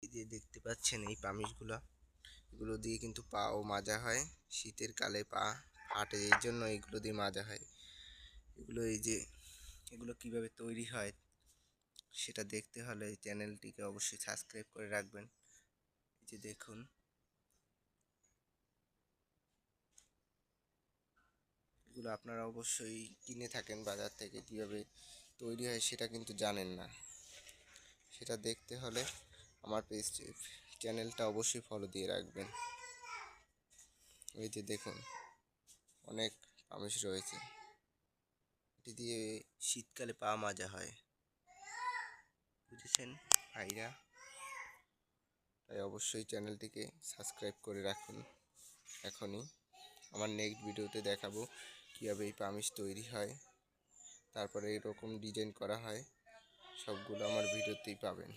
এই যে দেখতে পাচ্ছেন এই পামিশগুলো, এগুলো দিয়ে কিন্তু পাও মাজা হয়। শীতের কালে পা ফাটে, এই জন্য এগুলো দিয়ে মাজা হয়। এগুলো এই যে এগুলো কিভাবে তৈরি হয় সেটা দেখতে হলে চ্যানেলটিকে অবশ্যই সাবস্ক্রাইব করে রাখবেন। এই যে দেখুন, এগুলো আপনারা অবশ্যই কিনে থাকেন বাজার থেকে, কিভাবে তৈরি হয় সেটা কিন্তু জানেন না। সেটা দেখতে হলে আমার চ্যানেলটা অবশ্যই ফলো দিয়ে রাখবেন। এই যে দেখুন, অনেক আমিষ রয়েছে, এটি দিয়ে শীতকালে পা মাজা হয়, বুঝেছেন ভাইরা? তাই অবশ্যই চ্যানেলটিকে সাবস্ক্রাইব করে রাখুন এখনই। আমার নেক্সট ভিডিওতে দেখাবো কীভাবে এই পামিশ তৈরি হয়, তারপরে এরকম ডিজাইন করা হয়, সবগুলো আমার ভিডিওতেই পাবেন।